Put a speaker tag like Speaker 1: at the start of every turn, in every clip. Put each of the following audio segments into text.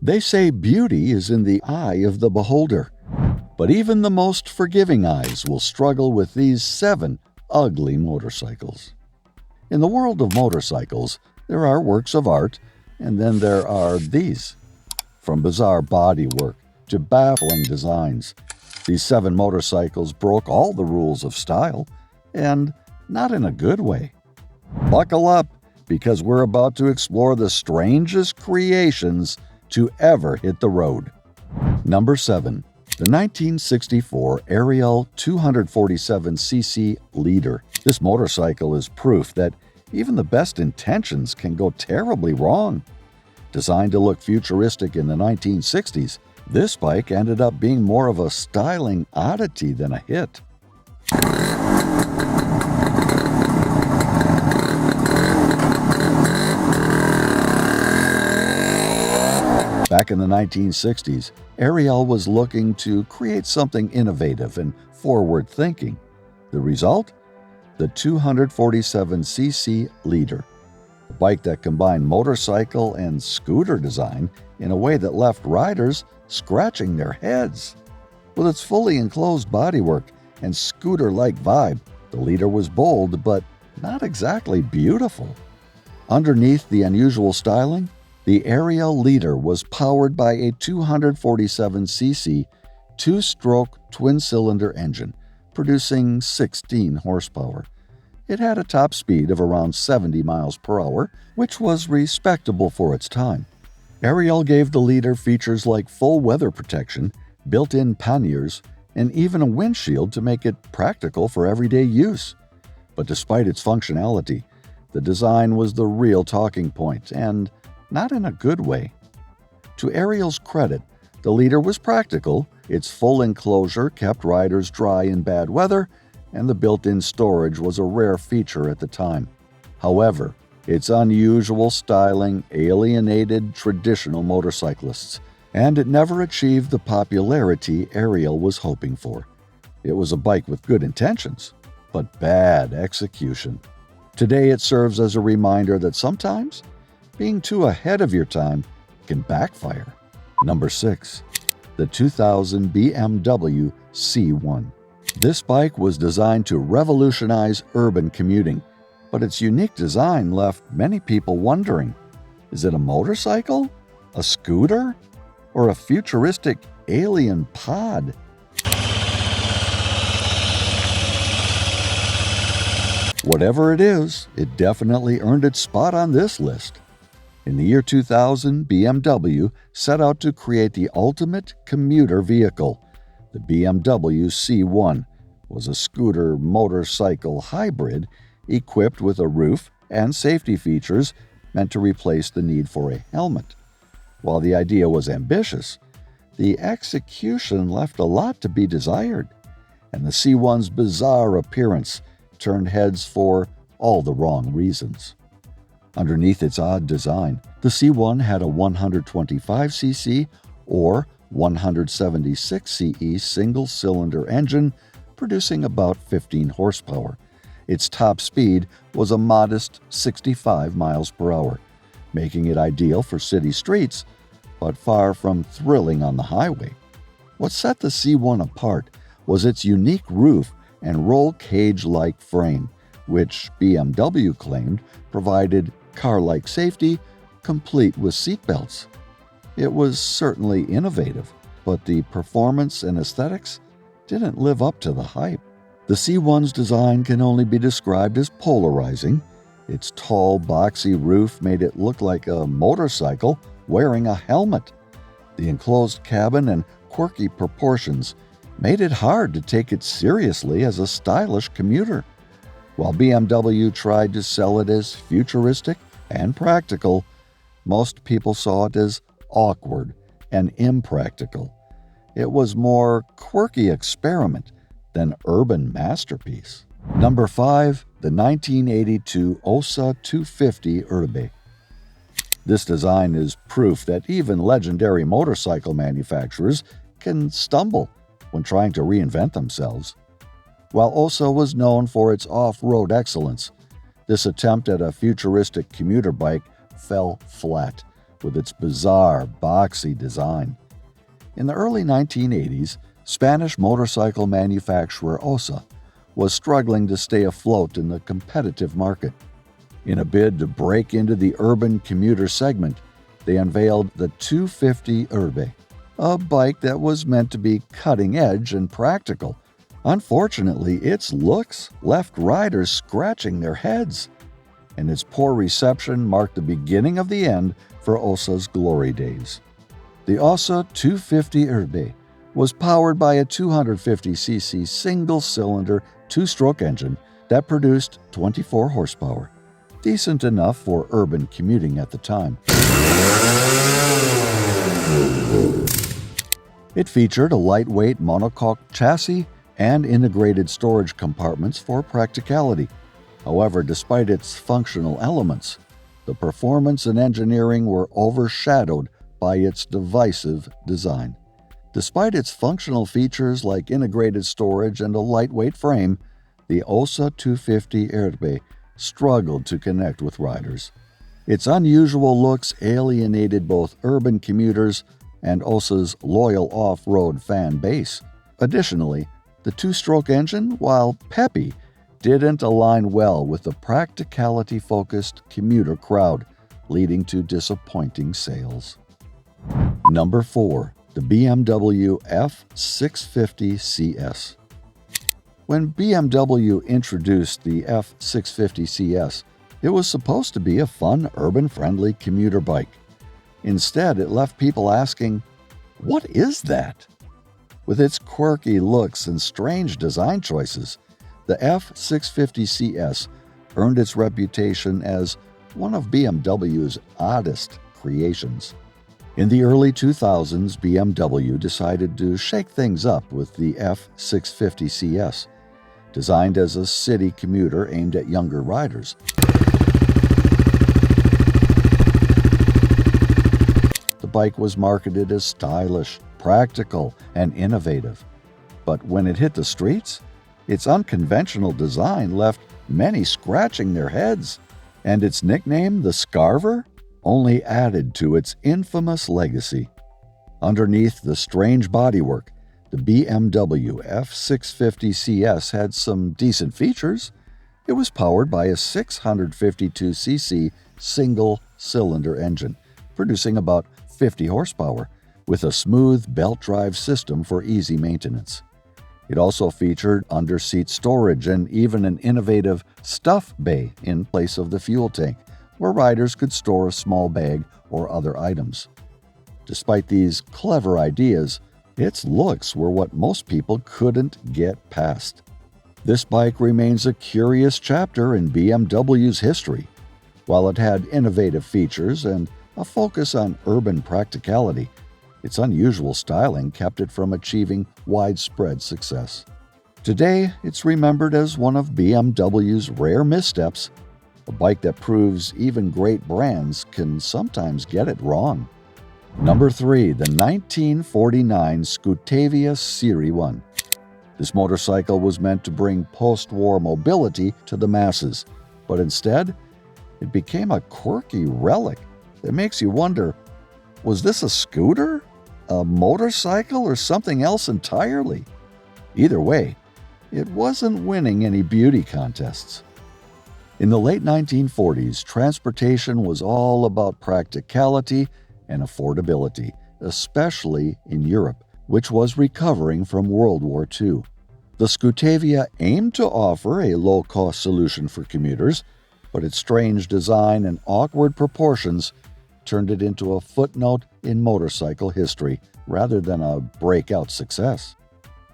Speaker 1: They say beauty is in the eye of the beholder, but even the most forgiving eyes will struggle with these 7 ugly motorcycles. In the world of motorcycles, there are works of art, and then there are these. From bizarre bodywork to baffling designs, these 7 motorcycles broke all the rules of style, and not in a good way. Buckle up, because we're about to explore the strangest creations to ever hit the road. Number 7. The 1964 Ariel 247cc Leader. This motorcycle is proof that even the best intentions can go terribly wrong. Designed to look futuristic in the 1960s, this bike ended up being more of a styling oddity than a hit. Back in the 1960s, Ariel was looking to create something innovative and forward-thinking. The result? The 247cc Leader, a bike that combined motorcycle and scooter design in a way that left riders scratching their heads. With its fully enclosed bodywork and scooter-like vibe, the Leader was bold but not exactly beautiful. Underneath the unusual styling, the Ariel Leader was powered by a 247cc 2-stroke twin-cylinder engine, producing 16 horsepower. It had a top speed of around 70 miles per hour, which was respectable for its time. Ariel gave the Leader features like full weather protection, built-in panniers, and even a windshield to make it practical for everyday use. But despite its functionality, the design was the real talking point, and not in a good way. To Ariel's credit, the Leader was practical, its full enclosure kept riders dry in bad weather, and the built-in storage was a rare feature at the time. However, its unusual styling alienated traditional motorcyclists, and it never achieved the popularity Ariel was hoping for. It was a bike with good intentions, but bad execution. Today it serves as a reminder that sometimes being too ahead of your time can backfire. Number 6. The 2000 BMW C1. This bike was designed to revolutionize urban commuting, but its unique design left many people wondering, is it a motorcycle, a scooter, or a futuristic alien pod? Whatever it is, it definitely earned its spot on this list. In the year 2000, BMW set out to create the ultimate commuter vehicle. The BMW C1 was a scooter-motorcycle hybrid equipped with a roof and safety features meant to replace the need for a helmet. While the idea was ambitious, the execution left a lot to be desired, and the C1's bizarre appearance turned heads for all the wrong reasons. Underneath its odd design, the C1 had a 125cc or 176 CE single-cylinder engine producing about 15 horsepower. Its top speed was a modest 65 miles per hour, making it ideal for city streets, but far from thrilling on the highway. What set the C1 apart was its unique roof and roll cage-like frame, which BMW claimed provided car-like safety, complete with seatbelts. It was certainly innovative, but the performance and aesthetics didn't live up to the hype. The C1's design can only be described as polarizing. Its tall, boxy roof made it look like a motorcycle wearing a helmet. The enclosed cabin and quirky proportions made it hard to take it seriously as a stylish commuter. While BMW tried to sell it as futuristic and practical, most people saw it as awkward and impractical. It was more quirky experiment than urban masterpiece. Number 5. The 1982 Ossa 250 Urbe. This design is proof that even legendary motorcycle manufacturers can stumble when trying to reinvent themselves. While Ossa was known for its off-road excellence, this attempt at a futuristic commuter bike fell flat with its bizarre, boxy design. In the early 1980s, Spanish motorcycle manufacturer Ossa was struggling to stay afloat in the competitive market. In a bid to break into the urban commuter segment, they unveiled the 250 Urbe, a bike that was meant to be cutting-edge and practical. Unfortunately, its looks left riders scratching their heads, and its poor reception marked the beginning of the end for Ossa's glory days. The Ossa 250 Urbe was powered by a 250cc single-cylinder two-stroke engine that produced 24 horsepower, decent enough for urban commuting at the time. It featured a lightweight monocoque chassis and integrated storage compartments for practicality. However, despite its functional elements, the performance and engineering were overshadowed by its divisive design. Despite its functional features like integrated storage and a lightweight frame, the Ossa 250 Urbe struggled to connect with riders. Its unusual looks alienated both urban commuters and Ossa's loyal off-road fan base. Additionally, the two-stroke engine, while peppy, didn't align well with the practicality-focused commuter crowd, leading to disappointing sales. Number 4. The BMW F650CS. When BMW introduced the F650CS, it was supposed to be a fun, urban-friendly commuter bike. Instead, it left people asking, "What is that?" With its quirky looks and strange design choices, the F650CS earned its reputation as one of BMW's oddest creations. In the early 2000s, BMW decided to shake things up with the F650CS, designed as a city commuter aimed at younger riders. The bike was marketed as stylish, practical, and innovative. But when it hit the streets, its unconventional design left many scratching their heads, and its nickname, the Scarver, only added to its infamous legacy. Underneath the strange bodywork, the BMW F650CS had some decent features. It was powered by a 652cc single-cylinder engine, producing about 50 horsepower, with a smooth belt drive system for easy maintenance. It also featured under-seat storage and even an innovative stuff bay in place of the fuel tank, where riders could store a small bag or other items. Despite these clever ideas, its looks were what most people couldn't get past. This bike remains a curious chapter in BMW's history. While it had innovative features and a focus on urban practicality, its unusual styling kept it from achieving widespread success. Today, it's remembered as one of BMW's rare missteps, a bike that proves even great brands can sometimes get it wrong. Number 3. The 1949 Scootavia Series 1. This motorcycle was meant to bring post-war mobility to the masses, but instead, it became a quirky relic that makes you wonder, was this a scooter, a motorcycle, or something else entirely? Either way, it wasn't winning any beauty contests. In the late 1940s, transportation was all about practicality and affordability, especially in Europe, which was recovering from World War II. The Scootavia aimed to offer a low-cost solution for commuters, but its strange design and awkward proportions turned it into a footnote in motorcycle history rather than a breakout success.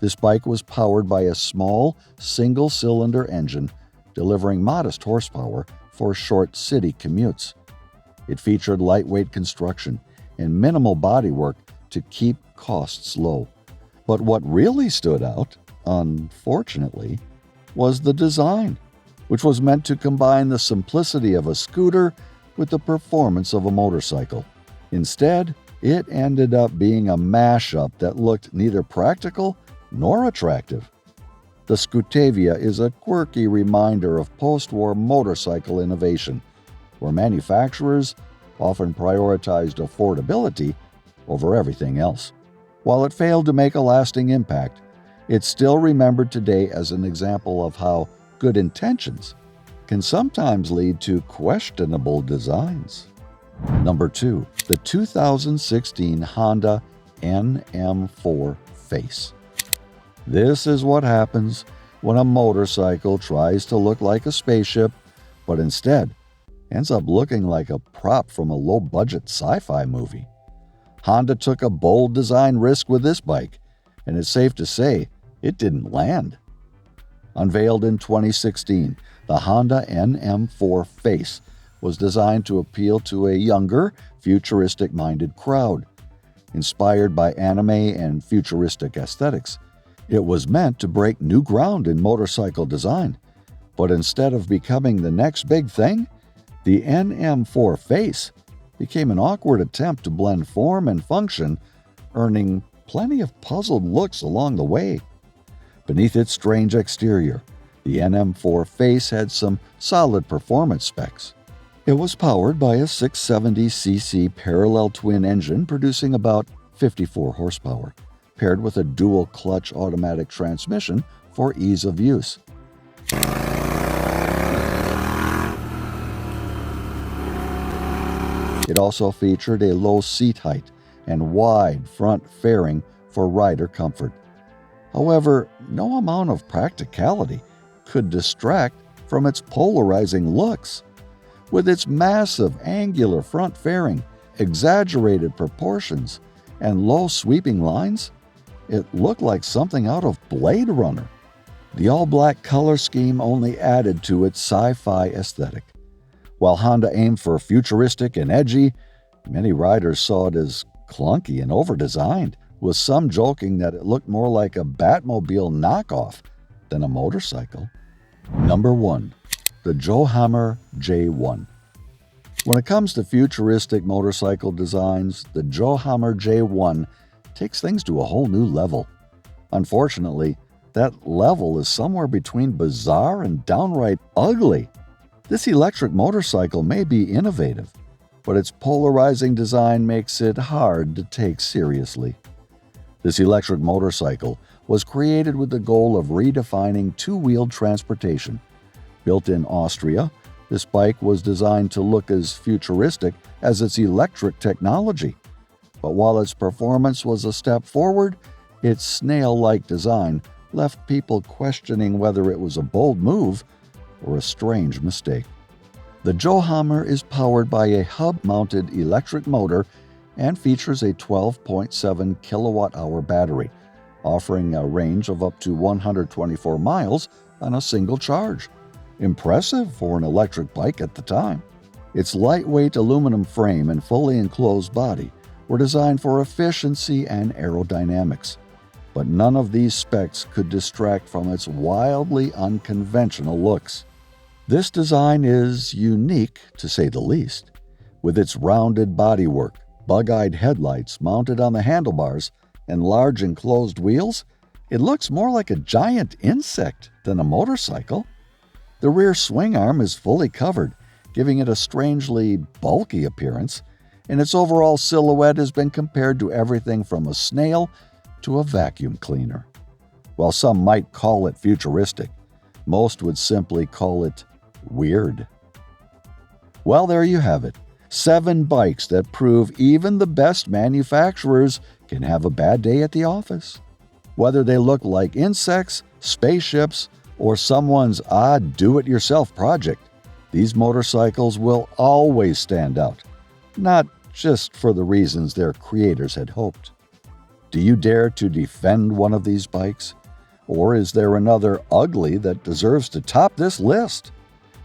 Speaker 1: This bike was powered by a small, single-cylinder engine delivering modest horsepower for short city commutes. It featured lightweight construction and minimal bodywork to keep costs low. But what really stood out, unfortunately, was the design, which was meant to combine the simplicity of a scooter with the performance of a motorcycle. Instead, it ended up being a mashup that looked neither practical nor attractive. The Scootavia is a quirky reminder of post-war motorcycle innovation, where manufacturers often prioritized affordability over everything else. While it failed to make a lasting impact, it's still remembered today as an example of how good intentions can sometimes lead to questionable designs. Number 2. The 2016 Honda NM4 Face. This is what happens when a motorcycle tries to look like a spaceship, but instead ends up looking like a prop from a low-budget sci-fi movie. Honda took a bold design risk with this bike, and it's safe to say it didn't land. Unveiled in 2016, the Honda NM4 Face was designed to appeal to a younger, futuristic-minded crowd. Inspired by anime and futuristic aesthetics, it was meant to break new ground in motorcycle design. But instead of becoming the next big thing, the NM4 Face became an awkward attempt to blend form and function, earning plenty of puzzled looks along the way. Beneath its strange exterior, the NM4 Face had some solid performance specs. It was powered by a 670cc parallel twin engine producing about 54 horsepower, paired with a dual-clutch automatic transmission for ease of use. It also featured a low seat height and wide front fairing for rider comfort. However, no amount of practicality could distract from its polarizing looks. With its massive angular front fairing, exaggerated proportions, and low sweeping lines, it looked like something out of Blade Runner. The all-black color scheme only added to its sci-fi aesthetic. While Honda aimed for futuristic and edgy, many riders saw it as clunky and over-designed, with some joking that it looked more like a Batmobile knockoff than a motorcycle. Number 1. The Johammer J1. When it comes to futuristic motorcycle designs, the Johammer J1 takes things to a whole new level. Unfortunately, that level is somewhere between bizarre and downright ugly. This electric motorcycle may be innovative, but its polarizing design makes it hard to take seriously. This electric motorcycle was created with the goal of redefining two-wheeled transportation. Built in Austria, this bike was designed to look as futuristic as its electric technology. But while its performance was a step forward, its snail-like design left people questioning whether it was a bold move or a strange mistake. The Johammer is powered by a hub-mounted electric motor and features a 12.7 kilowatt-hour battery, offering a range of up to 124 miles on a single charge. Impressive for an electric bike at the time. Its lightweight aluminum frame and fully enclosed body were designed for efficiency and aerodynamics, but none of these specs could distract from its wildly unconventional looks. This design is unique, to say the least. With its rounded bodywork, bug-eyed headlights mounted on the handlebars, and large enclosed wheels, it looks more like a giant insect than a motorcycle. The rear swing arm is fully covered, giving it a strangely bulky appearance, and its overall silhouette has been compared to everything from a snail to a vacuum cleaner. While some might call it futuristic, most would simply call it weird. Well, there you have it. 7 bikes that prove even the best manufacturers can have a bad day at the office. Whether they look like insects, spaceships, or someone's odd do-it-yourself project, these motorcycles will always stand out, not just for the reasons their creators had hoped. Do you dare to defend one of these bikes? Or is there another ugly that deserves to top this list?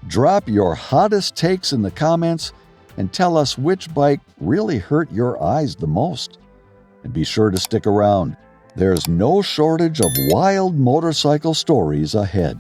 Speaker 1: Drop your hottest takes in the comments and tell us which bike really hurt your eyes the most. And be sure to stick around. There's no shortage of wild motorcycle stories ahead.